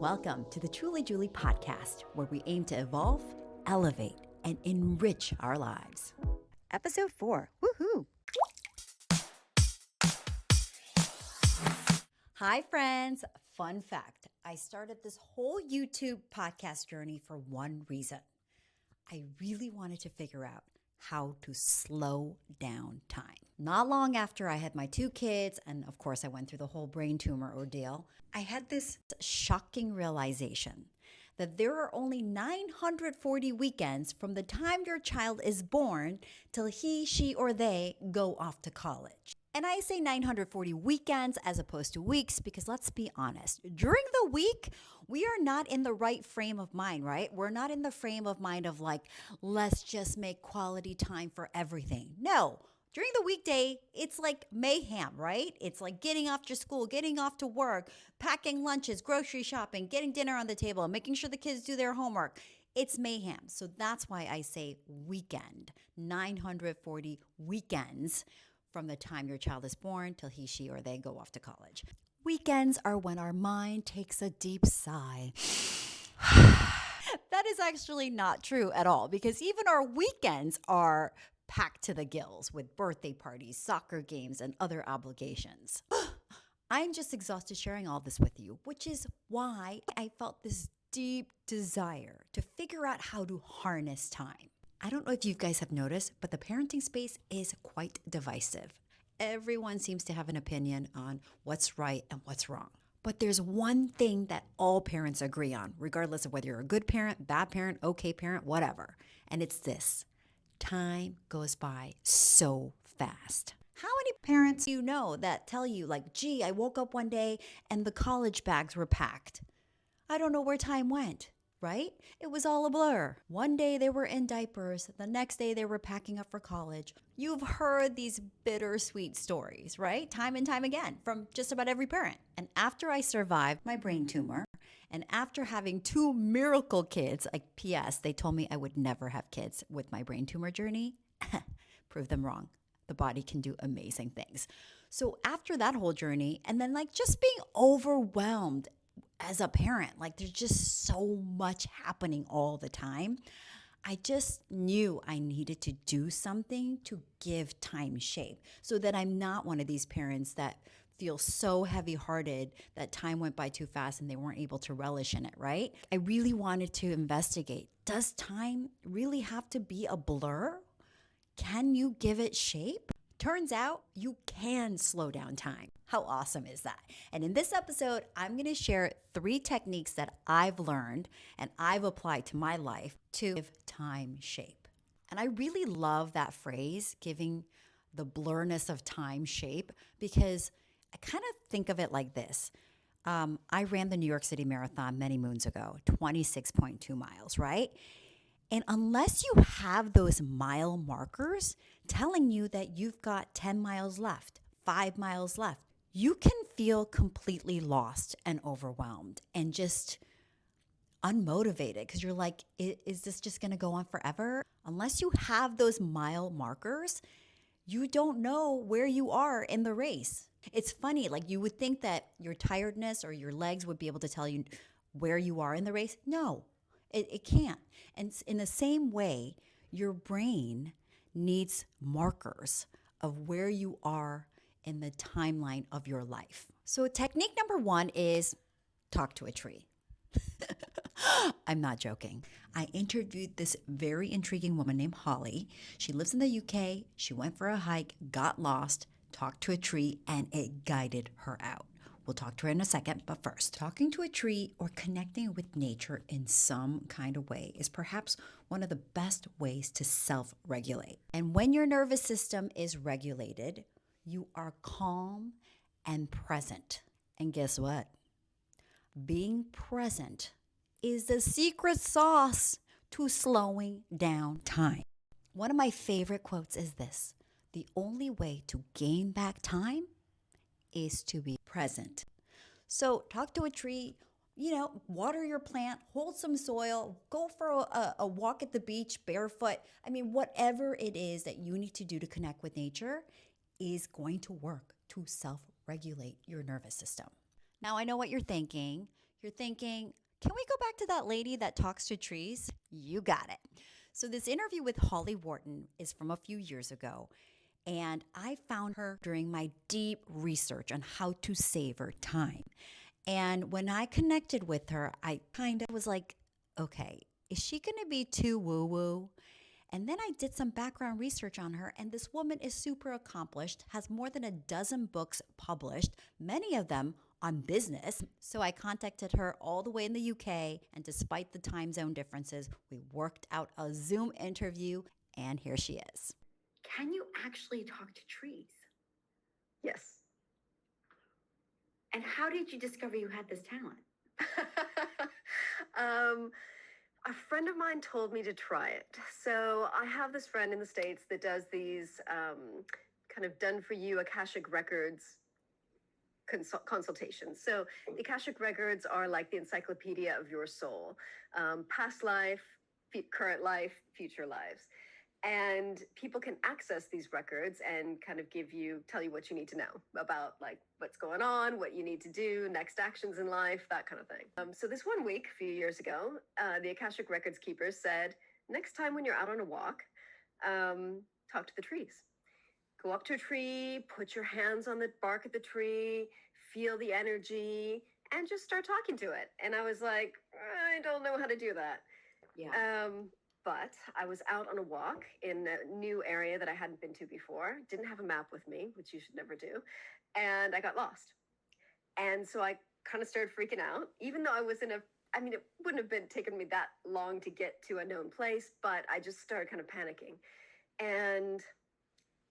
Welcome to the Truly Julie podcast, where we aim to evolve, elevate, and enrich our lives. Episode 4. Woohoo! Hi, friends. Fun fact. I started this whole YouTube podcast journey for one reason. I really wanted to figure out how to slow down time. Not long after I had my 2 kids, and of course I went through the whole brain tumor ordeal, I had this shocking realization that there are only 940 weekends from the time your child is born till he, she, or they go off to college. And I say 940 weekends as opposed to weeks because let's be honest, during the week, we are not in the right frame of mind, right? We're not in the frame of mind of like, let's just make quality time for everything. No. During the weekday, it's like mayhem, right? It's like getting off to school, getting off to work, packing lunches, grocery shopping, getting dinner on the table, making sure the kids do their homework. It's mayhem. So that's why I say weekend, 940 weekends from the time your child is born till he, she, or they go off to college. Weekends are when our mind takes a deep sigh. That is actually not true at all because even our weekends are packed to the gills with birthday parties, soccer games, and other obligations. I'm just exhausted sharing all this with you, which is why I felt this deep desire to figure out how to harness time. I don't know if you guys have noticed, but the parenting space is quite divisive. Everyone seems to have an opinion on what's right and what's wrong. But there's one thing that all parents agree on, regardless of whether you're a good parent, bad parent, okay parent, whatever. And it's this: time goes by so fast. How many parents do you know that tell you like, gee, I woke up one day and the college bags were packed. I don't know where time went, right? It was all a blur. One day they were in diapers. The next day they were packing up for college. You've heard these bittersweet stories, right? Time and time again from just about every parent. And after I survived my brain tumor, and after having 2 miracle kids, like P.S., they told me I would never have kids with my brain tumor journey. Prove them wrong. The body can do amazing things. So after that whole journey, and then like just being overwhelmed as a parent, like there's just so much happening all the time. I just knew I needed to do something to give time shape so that I'm not one of these parents that feel so heavy-hearted that time went by too fast and they weren't able to relish in it, right? I really wanted to investigate, does time really have to be a blur? Can you give it shape? Turns out you can slow down time. How awesome is that? And in this episode, I'm going to share 3 techniques that I've learned and I've applied to my life to give time shape. And I really love that phrase, giving the blurriness of time shape, because I kind of think of it like this. I ran the New York City Marathon many moons ago, 26.2 miles, right? And unless you have those mile markers telling you that you've got 10 miles left, 5 miles left, you can feel completely lost and overwhelmed and just unmotivated because you're like, is this just going to go on forever? Unless you have those mile markers, you don't know where you are in the race. It's funny, like you would think that your tiredness or your legs would be able to tell you where you are in the race. No. It can't. And in the same way, your brain needs markers of where you are in the timeline of your life. So technique number 1 is talk to a tree. I'm not joking. I interviewed this very intriguing woman named Holly. She lives in the UK. She went for a hike, got lost, talked to a tree, and it guided her out. We'll talk to her in a second, but first, talking to a tree or connecting with nature in some kind of way is perhaps one of the best ways to self-regulate. And when your nervous system is regulated, you are calm and present. And guess what? Being present is the secret sauce to slowing down time. One of my favorite quotes is this: the only way to gain back time is to be present. So talk to a tree, water your plant, hold some soil, go for a walk at the beach barefoot. I mean, whatever it is that you need to do to connect with nature is going to work to self-regulate your nervous system. Now, I know what you're thinking. You're thinking, can we go back to that lady that talks to trees? You got it. So, this interview with Holly Wharton is from a few years ago, and I found her during my deep research on how to savor time. And when I connected with her, I kind of was like, okay, is she going to be too woo woo? And then I did some background research on her, and this woman is super accomplished, has more than a dozen books published, many of them on business. So I contacted her all the way in the UK, and despite the time zone differences, we worked out a Zoom interview, and here she is. Can you actually talk to trees? Yes. And how did you discover you had this talent? A friend of mine told me to try it. So I have this friend in the States that does these kind of done for you Akashic Records consultations. So the Akashic Records are like the encyclopedia of your soul, past life, current life, future lives. And people can access these records and kind of tell you what you need to know about like what's going on, what you need to do, next actions in life, that kind of thing. So this one week, a few years ago, the Akashic Records keepers said, next time when you're out on a walk, talk to the trees. Go up to a tree, put your hands on the bark of the tree, feel the energy, and just start talking to it. And I was like, I don't know how to do that. Yeah. But I was out on a walk in a new area that I hadn't been to before, didn't have a map with me, which you should never do, and I got lost. And so I kind of started freaking out, even though it wouldn't have been taken me that long to get to a known place, but I just started kind of panicking. And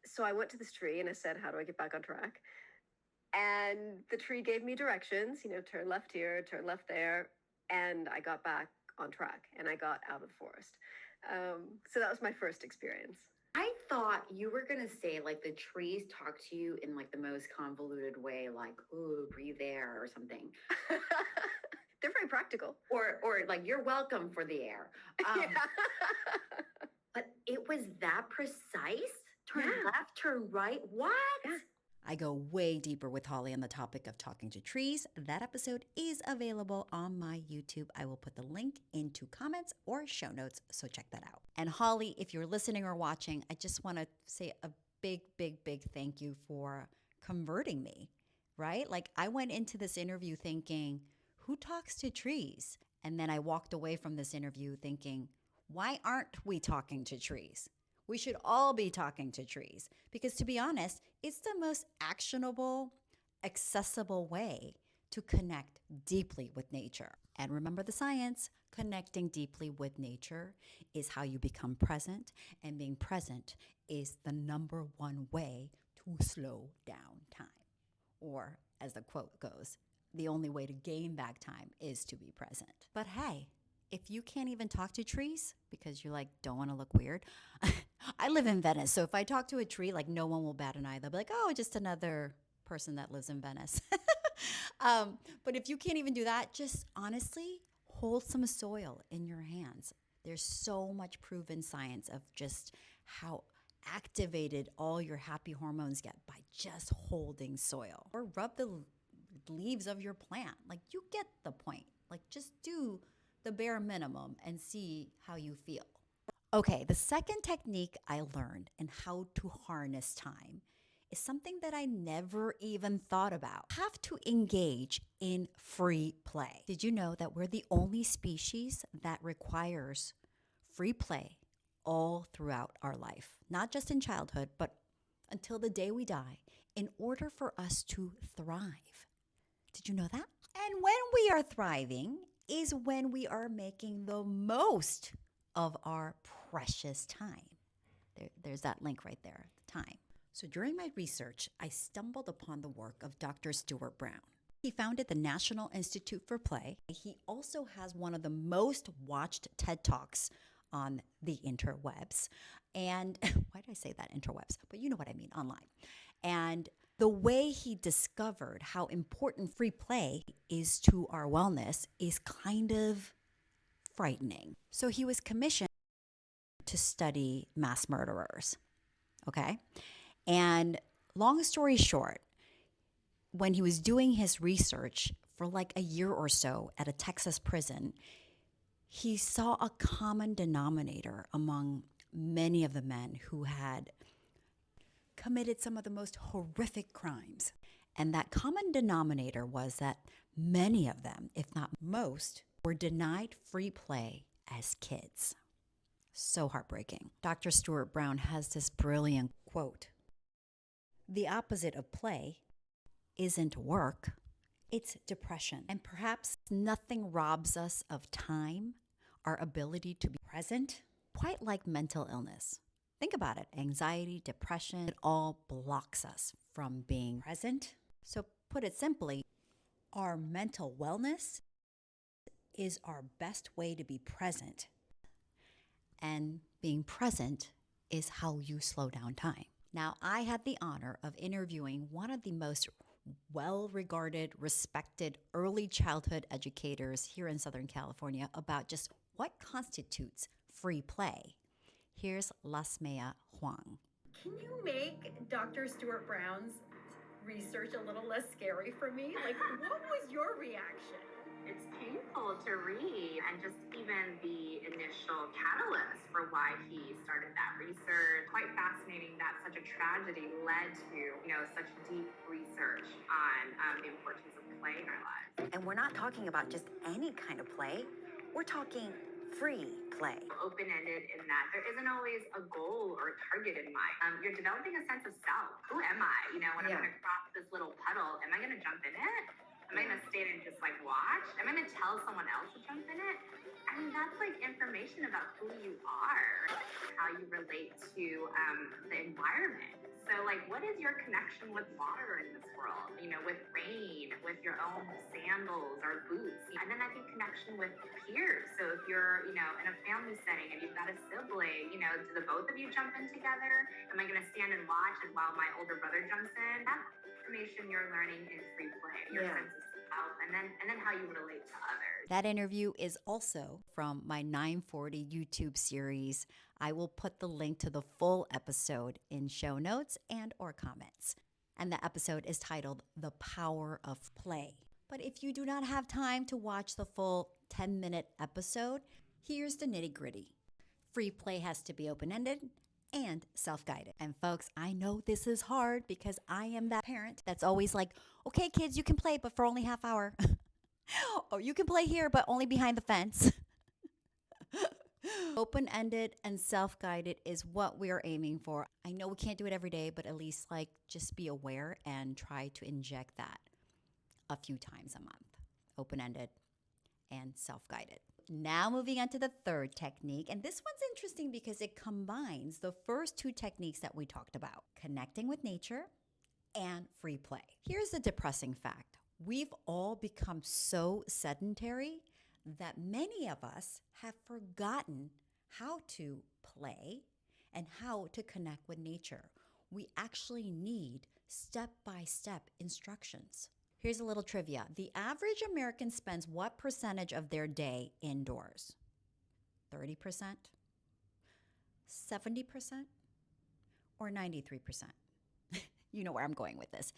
so I went to this tree and I said, how do I get back on track? And the tree gave me directions, turn left here, turn left there. And I got back on track and I got out of the forest. So that was my first experience. I thought you were going to say like the trees talk to you in like the most convoluted way, like, ooh, breathe air or something. They're very practical. Or like, you're welcome for the air. Yeah. But it was that precise? Turn left, turn right. What? Yeah. I go way deeper with Holly on the topic of talking to trees. That episode is available on my YouTube. I will put the link into comments or show notes, so check that out. And Holly, if you're listening or watching, I just want to say a big, big, big thank you for converting me, right? Like I went into this interview thinking, who talks to trees? And then I walked away from this interview thinking, why aren't we talking to trees? We should all be talking to trees because, to be honest, it's the most actionable, accessible way to connect deeply with nature. And remember the science, connecting deeply with nature is how you become present, and being present is the number one way to slow down time. Or, as the quote goes, the only way to gain back time is to be present. But hey, if you can't even talk to trees because you don't want to look weird. I live in Venice, so if I talk to a tree, no one will bat an eye. They'll be like, oh, just another person that lives in Venice. But if you can't even do that, just honestly hold some soil in your hands. There's so much proven science of just how activated all your happy hormones get by just holding soil. Or rub the leaves of your plant. You get the point. Just do the bare minimum and see how you feel. Okay, the second technique I learned in how to harness time is something that I never even thought about. Have to engage in free play. Did you know that we're the only species that requires free play all throughout our life? Not just in childhood, but until the day we die, in order for us to thrive. Did you know that? And when we are thriving is when we are making the most of our precious time. There's that link right there, time. So during my research, I stumbled upon the work of Dr. Stuart Brown. He founded the National Institute for Play. He also has one of the most watched TED Talks on the interwebs. And why did I say that, interwebs? But you know what I mean, online. And the way he discovered how important free play is to our wellness is kind of frightening. So he was commissioned to study mass murderers, okay? And long story short, when he was doing his research for like a year or so at a Texas prison, he saw a common denominator among many of the men who had committed some of the most horrific crimes. And that common denominator was that many of them, if not most, were denied free play as kids. So heartbreaking. Dr. Stuart Brown has this brilliant quote: "The opposite of play isn't work, it's depression. And perhaps nothing robs us of time, our ability to be present, quite like mental illness. Think about it. Anxiety, depression, it all blocks us from being present. So, put it simply, our mental wellness is our best way to be present. And being present is how you slow down time." Now, I had the honor of interviewing one of the most well-regarded, respected early childhood educators here in Southern California about just what constitutes free play. Here's Lasmea Huang. Can you make Dr. Stuart Brown's research a little less scary for me? Like, what was your reaction? It's painful to read, and just even the initial catalyst for why he started that research. Quite fascinating that such a tragedy led to, such deep research on the importance of play in our lives. And we're not talking about just any kind of play. We're talking free play. Open-ended in that there isn't always a goal or a target in mind. You're developing a sense of self. Who am I? When I'm going to cross this little puddle, am I going to jump in it? Am I going to stand and just watch? Am I going to tell someone else to jump in it? I mean, that's information about who you are, how you relate to the environment. So what is your connection with water in this world? With rain, with your own sandals or boots. And then I think connection with peers. So if you're, in a family setting and you've got a sibling, do the both of you jump in together? Am I going to stand and watch while my older brother jumps in? That's information you're learning in free play, your sense of self, and then how you relate to others. That interview is also from my 940 YouTube series. I will put the link to the full episode in show notes and or comments. And the episode is titled The Power of Play. But if you do not have time to watch the full 10-minute episode, here's the nitty-gritty. Free play has to be open-ended and self-guided. And folks, I know this is hard because I am that parent that's always like, okay, kids, you can play, but for only half hour. Or you can play here, but only behind the fence. Open-ended and self-guided is what we are aiming for. I know we can't do it every day, but at least just be aware and try to inject that a few times a month. Open-ended and self-guided. Now moving on to the third technique, and this one's interesting because it combines the first two techniques that we talked about, connecting with nature and free play. Here's the depressing fact. We've all become so sedentary that many of us have forgotten how to play and how to connect with nature. We actually need step-by-step instructions. Here's a little trivia. The average American spends what percentage of their day indoors? 30%? 70%? Or 93%? You know where I'm going with this.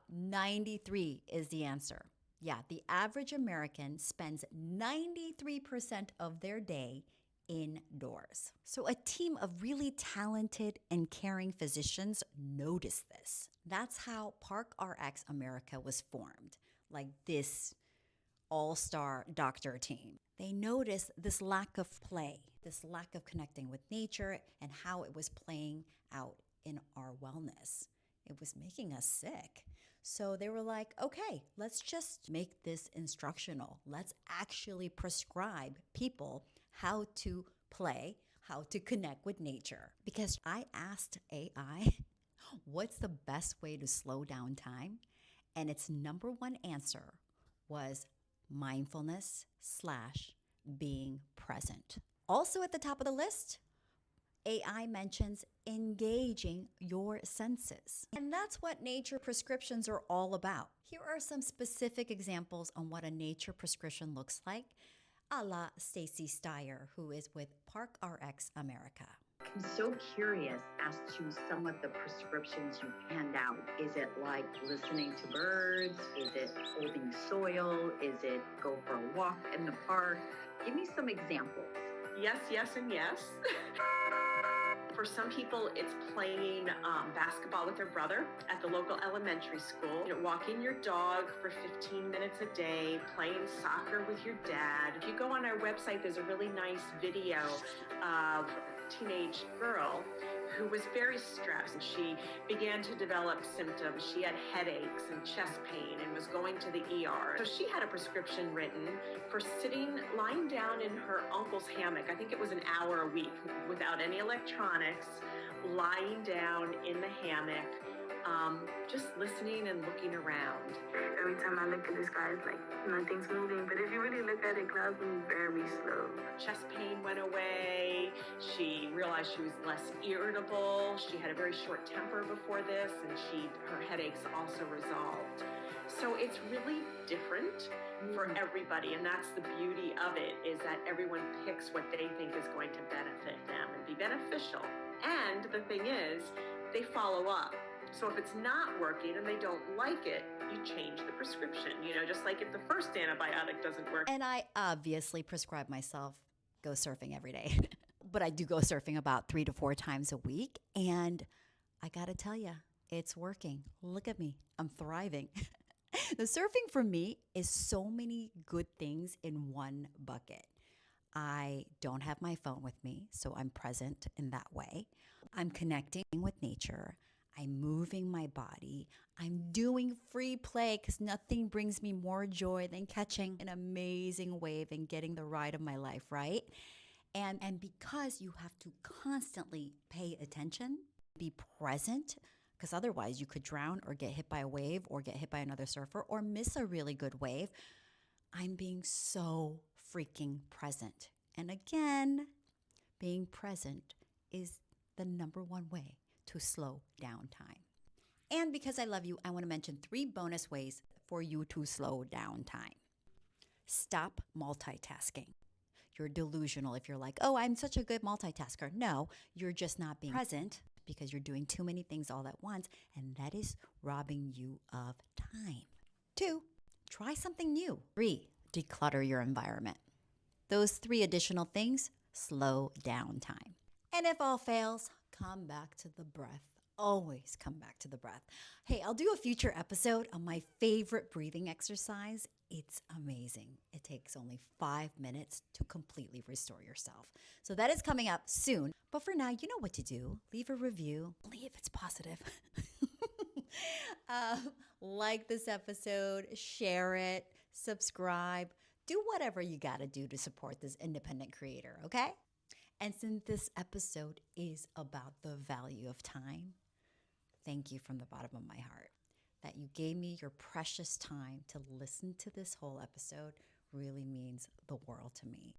93 is the answer. Yeah, the average American spends 93% of their day indoors. So a team of really talented and caring physicians noticed this. That's how Park RX America was formed, like this all-star doctor team. They noticed this lack of play, this lack of connecting with nature, and how it was playing out in our wellness. It was making us sick. So they were like, okay, let's just make this instructional. Let's actually prescribe people how to play, how to connect with nature. Because I asked AI, what's the best way to slow down time? And its number one answer was mindfulness/being present. Also at the top of the list, AI mentions engaging your senses. And that's what nature prescriptions are all about. Here are some specific examples on what a nature prescription looks like, a la Stacy Steyer, who is with Park RX America. I'm so curious as to some of the prescriptions you hand out. Is it like listening to birds? Is it holding soil? Is it go for a walk in the park? Give me some examples. Yes, yes, and yes. For some people, it's playing basketball with their brother at the local elementary school, walking your dog for 15 minutes a day, playing soccer with your dad. If you go on our website, there's a really nice video of a teenage girl who was very stressed. She began to develop symptoms. She had headaches and chest pain and was going to the ER. So she had a prescription written for lying down in her uncle's hammock. I think it was an hour a week without any electronics, lying down in the hammock, just listening and looking around. Every time I look at the sky, it's like nothing's moving. But if you really look at it, clouds move very slow. Chest pain went away. She realized she was less irritable. She had a very short temper before this, and her headaches also resolved. So it's really different for everybody, and that's the beauty of it, is that everyone picks what they think is going to benefit them and be beneficial. And the thing is, they follow up. So if it's not working and they don't like it, you change the prescription, just like if the first antibiotic doesn't work. And I obviously prescribe myself go surfing every day. But I do go surfing about 3 to 4 times a week. And I got to tell you, it's working. Look at me. I'm thriving. The surfing for me is so many good things in one bucket. I don't have my phone with me, so I'm present in that way. I'm connecting with nature. I'm moving my body. I'm doing free play because nothing brings me more joy than catching an amazing wave and getting the ride of my life, right? And because you have to constantly pay attention, be present, because otherwise you could drown or get hit by a wave or get hit by another surfer or miss a really good wave. I'm being so freaking present. And again, being present is the number one way to slow down time. And because I love you, I want to mention 3 bonus ways for you to slow down time. Stop multitasking. You're delusional if you're like, oh, I'm such a good multitasker. No, you're just not being present because you're doing too many things all at once, and that is robbing you of time. 2, try something new. 3, declutter your environment. Those 3 additional things slow down time. And if all fails, come back to the breath. Always come back to the breath. Hey, I'll do a future episode on my favorite breathing exercise. It's amazing. It takes only 5 minutes to completely restore yourself. So that is coming up soon. But for now, you know what to do. Leave a review, only if it's positive. Like this episode, share it, subscribe. Do whatever you got to do to support this independent creator, okay? And since this episode is about the value of time, thank you from the bottom of my heart that you gave me your precious time to listen to this whole episode. Really means the world to me.